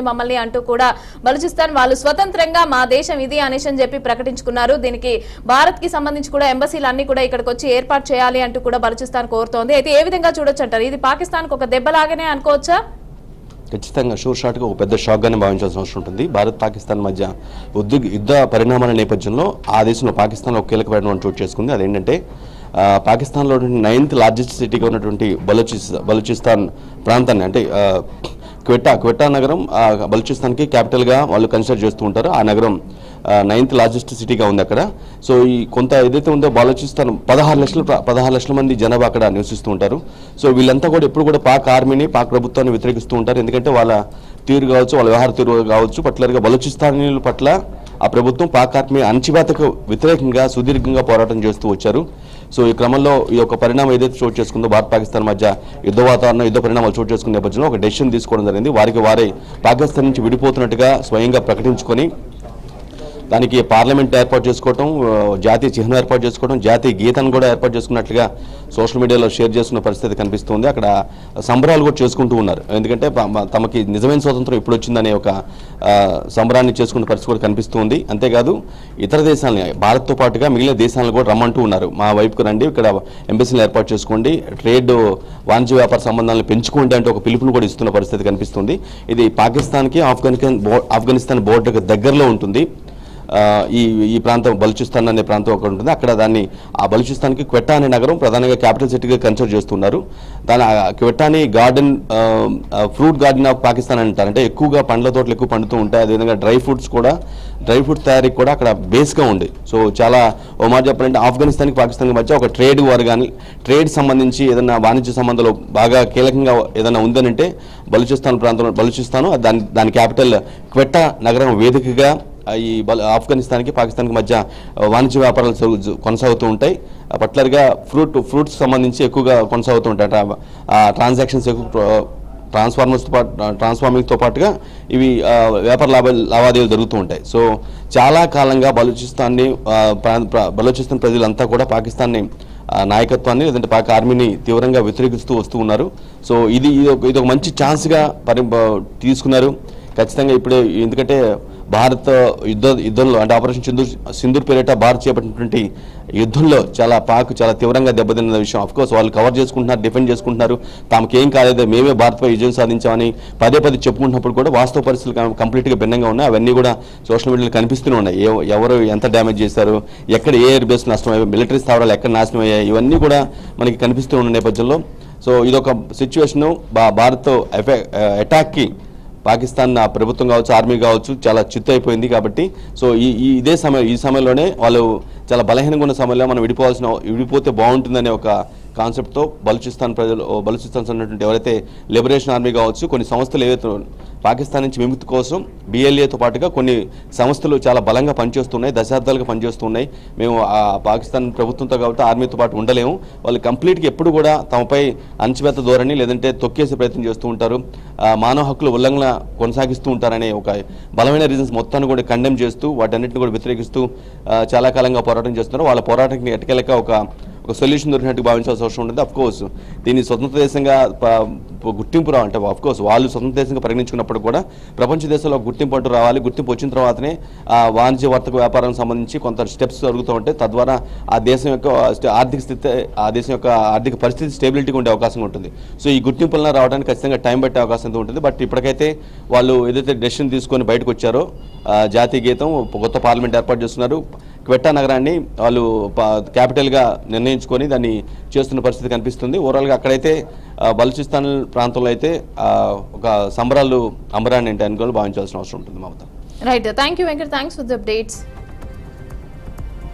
మమ్మల్ని అంటూ కూడా బలూచిస్తాన్ వాళ్ళు స్వతంత్రంగా మా దేశం ఇది అనేసి అని చెప్పి ప్రకటించుకున్నారు. దీనికి భారత్ కి సంబంధించి కూడా ఎంబసీలు అన్ని కూడా ఇక్కడికి వచ్చి ఏర్పాటు చేయాలి అంటూ కూడా బలూచిస్తాన్ కోరుతోంది. అయితే ఏ విధంగా చూడొచ్చు అంటారు? ఇది పాకిస్తాన్ కు ఒక దెబ్బలాగానే అనుకోవచ్చా? ఖచ్చితంగా షూర్ షాట్ గా ఒక పెద్ద షాక్ గానే భావించాల్సిన అవసరం ఉంటుంది. భారత్ పాకిస్తాన్ మధ్య యుద్ధ పరిణామాల నేపథ్యంలో ఆ దేశంలో పాకిస్తాన్ ఒక కీలక పరిణామం చోటు చేసుకుంది. అదేంటంటే పాకిస్తాన్లో 9th లార్జెస్ట్ సిటీగా ఉన్నటువంటి బలూచిస్తాన్ ప్రాంతాన్ని అంటే క్వెట్టా నగరం బలూచిస్తాన్కి క్యాపిటల్గా వాళ్ళు కన్సిడర్ చేస్తూ ఉంటారు. ఆ నగరం 9th లార్జెస్ట్ సిటీగా ఉంది అక్కడ. సో ఈ కొంత ఏదైతే ఉందో బలూచిస్తాన్ 16 లక్షల మంది జనాభా అక్కడ నివసిస్తూ ఉంటారు. సో వీళ్ళంతా కూడా ఎప్పుడు కూడా పాక్ ఆర్మీని పాక్ ప్రభుత్వాన్ని వ్యతిరేకిస్తూ ఉంటారు. ఎందుకంటే వాళ్ళ తీరు కావచ్చు, వాళ్ళ వ్యవహార తీరు కావచ్చు, పర్టికులర్గా బలూచిస్తానీల పట్ల ఆ ప్రభుత్వం పాక్ ఆర్మీ అణచివేతకు వ్యతిరేకంగా సుదీర్ఘంగా పోరాటం చేస్తూ వచ్చారు. సో ఈ క్రమంలో ఈ యొక్క పరిణామం ఏదైతే చోటు చేసుకుందో భారత్ పాకిస్తాన్ మధ్య యుద్ధ వాతావరణం యుద్ధ పరిణామాలు చోటు చేసుకునే నేపథ్యంలో ఒక డెసిషన్ తీసుకోవడం జరిగింది. వారే పాకిస్తాన్ నుంచి విడిపోతున్నట్టుగా స్వయంగా ప్రకటించుకొని దానికి పార్లమెంట్ ఏర్పాటు చేసుకోవడం, జాతీయ చిహ్నం ఏర్పాటు చేసుకోవడం, జాతీయ గీతాన్ని కూడా ఏర్పాటు చేసుకున్నట్లుగా సోషల్ మీడియాలో షేర్ చేసుకున్న పరిస్థితి కనిపిస్తుంది. అక్కడ సంబరాలు కూడా చేసుకుంటూ ఉన్నారు. ఎందుకంటే తమకి నిజమైన స్వాతంత్రం ఇప్పుడు వచ్చిందనే ఒక సంబరాన్ని చేసుకున్న పరిస్థితి కూడా కనిపిస్తుంది. అంతేకాదు ఇతర దేశాలని భారత్తో పాటుగా మిగిలిన దేశాలను కూడా రమ్మంటూ ఉన్నారు. మా వైపుకు రండి, ఇక్కడ ఎంబసీలు ఏర్పాటు చేసుకోండి, ట్రేడ్ వాణిజ్య వ్యాపార సంబంధాలను పెంచుకోండి అంటే ఒక పిలుపును కూడా ఇస్తున్న పరిస్థితి కనిపిస్తుంది. ఇది పాకిస్తాన్కి ఆఫ్ఘనిస్తాన్ బోర్డర్కి దగ్గరలో ఉంటుంది. ఈ ప్రాంతం బలూచిస్తాన్ అనే ప్రాంతం ఒకటి ఉంటుంది. అక్కడ ఆ బలూచిస్తాన్కి క్వెట్టా అనే నగరం ప్రధానంగా క్యాపిటల్ సిటీగా కన్సిడర్ చేస్తున్నారు. క్వెట్టాని ఫ్రూట్ గార్డెన్ ఆఫ్ పాకిస్తాన్ అంటారు. అంటే ఎక్కువగా పండ్ల తోటలు ఎక్కువ పండుతూ ఉంటాయి. అదేవిధంగా డ్రై ఫ్రూట్స్ తయారీకి కూడా అక్కడ బేస్గా ఉంది. సో చాలా ఓ మాట చెప్పాలంటే ఆఫ్ఘనిస్తాన్కి పాకిస్తాన్కి మధ్య ఒక ట్రేడ్ వార్ కానీ ట్రేడ్ సంబంధించి ఏదైనా వాణిజ్య సంబంధాలు బాగా కీలకంగా ఏదైనా ఉందనంటే బలూచిస్తాను దాని క్యాపిటల్ క్వెట్టా నగరం వేదికగా ఈ ఆఫ్ఘనిస్తాన్కి పాకిస్తాన్కి మధ్య వాణిజ్య వ్యాపారాలు కొనసాగుతూ ఉంటాయి. పర్టికులర్గా ఫ్రూట్స్ సంబంధించి ఎక్కువగా కొనసాగుతూ ఉంటాయి. ట్రాన్సాక్షన్స్ ఎక్కువ ట్రాన్స్ఫార్మింగ్తో పాటుగా ఇవి వ్యాపార లావాదేవీలు జరుగుతూ ఉంటాయి. సో చాలా కాలంగా బలూచిస్తాన్ ప్రజలంతా కూడా పాకిస్తాన్ని నాయకత్వాన్ని లేదంటే పాక్ ఆర్మీని తీవ్రంగా వ్యతిరేకిస్తూ వస్తూ ఉన్నారు. సో ఇది ఒక మంచి ఛాన్స్గా తీసుకున్నారు ఖచ్చితంగా ఇప్పుడే. ఎందుకంటే భారత్ యుద్ధంలో అంటే ఆపరేషన్ సింధూర్ పేరిట భారత్ చేపట్టినటువంటి యుద్ధంలో పాక్ చాలా తీవ్రంగా దెబ్బతిన్న విషయం. అఫ్కోర్స్ వాళ్ళు కవర్ చేసుకుంటున్నారు, డిఫెండ్ చేసుకుంటున్నారు, తమకేం కాలేదు, మేమే భారత్పై విజయం సాధించామని పదే చెప్పుకుంటున్నప్పుడు కూడా వాస్తవ పరిస్థితులు కంప్లీట్గా భిన్నంగా ఉన్నాయి. అవన్నీ కూడా సోషల్ మీడియాలో కనిపిస్తూనే ఉన్నాయి. ఎవరు ఎంత డ్యామేజ్ చేశారు, ఎక్కడ ఏ ఎయిర్ బేస్ నష్టమయ్యాయి, మిలిటరీ స్థావరాలు ఎక్కడ నాశనం అయ్యాయి, ఇవన్నీ కూడా మనకి కనిపిస్తూ ఉన్న నేపథ్యంలో సో ఇదొక సిచ్యువేషను. భారత్ అటాక్కి పాకిస్తాన్ ప్రభుత్వం కావచ్చు, ఆర్మీ కావచ్చు చాలా చిత్తు అయిపోయింది. కాబట్టి సో ఈ సమయంలోనే వాళ్ళు చాలా బలహీనంగా ఉన్న సమయంలో మనం విడిపోతే బాగుంటుందనే ఒక కాన్సెప్ట్తో బలూచిస్తాన్ ఉన్నటువంటి ఎవరైతే లిబరేషన్ ఆర్మీ కావచ్చు, కొన్ని సంస్థలు ఏవైతే పాకిస్తాన్ నుంచి విముక్తి కోసం BLAతో పాటుగా కొన్ని సంస్థలు చాలా బలంగా పనిచేస్తున్నాయి, దశాబ్దాలుగా పనిచేస్తున్నాయి. మేము ఆ పాకిస్తాన్ ప్రభుత్వంతో కాబట్టి ఆర్మీతో పాటు ఉండలేము, వాళ్ళు కంప్లీట్గా ఎప్పుడు కూడా తమపై అణచివేత ధోరణి లేదంటే తొక్కేసే ప్రయత్నం చేస్తూ ఉంటారు, మానవ హక్కుల ఉల్లంఘన కొనసాగిస్తూ ఉంటారనే ఒక బలమైన రీజన్స్ మొత్తాన్ని కూడా కండెమ్ చేస్తూ వాటన్నిటిని కూడా వ్యతిరేకిస్తూ చాలా కాలంగా పోరాటం చేస్తున్నారు. వాళ్ళ పోరాటానికి ఎటకెలక ఒక సొల్యూషన్ దొరికినట్టు భావించాల్సిన అవసరం ఉంటుంది. అఫ్కోర్స్ దీన్ని స్వతంత్ర దేశంగా గుర్తింపు అంటే అఫ్కోర్స్ వాళ్ళు స్వతంత్ర దేశంగా పరిగణించుకున్నప్పుడు కూడా ప్రపంచ దేశాల్లో గుర్తింపు అంటూ రావాలి. గుర్తింపు వచ్చిన తర్వాతనే వాణిజ్య వర్తక వ్యాపారం సంబంధించి కొంత స్టెప్స్ జరుగుతూ ఉంటాయి. తద్వారా ఆ దేశం యొక్క ఆర్థిక స్థితి, ఆ దేశం యొక్క ఆర్థిక పరిస్థితి స్టేబిలిటీగా ఉండే అవకాశం ఉంటుంది. సో ఈ గుర్తింపులను రావడానికి ఖచ్చితంగా టైం పట్టే అవకాశం ఉంటుంది. బట్ ఇప్పటికైతే వాళ్ళు ఏదైతే డెసిషన్ తీసుకొని బయటకు వచ్చారో జాతీయ గీతం, కొత్త పార్లమెంట్ ఏర్పాటు చేస్తున్నారు, క్వెట్టా నగరాన్ని వాళ్ళు క్యాపిటల్గా నిర్ణయించుకొని దాన్ని చేస్తున్న పరిస్థితి కనిపిస్తుంది. ఓవరాల్గా అక్కడైతే బలూచిస్తాన్ ప్రాంతంలో అయితే ఒక సంబరాలు అంబరాన్ని అంటే అనుకోని భావించాల్సిన అవసరం ఉంటుంది. Mamata. Right, thank you Venkat, thanks for the updates.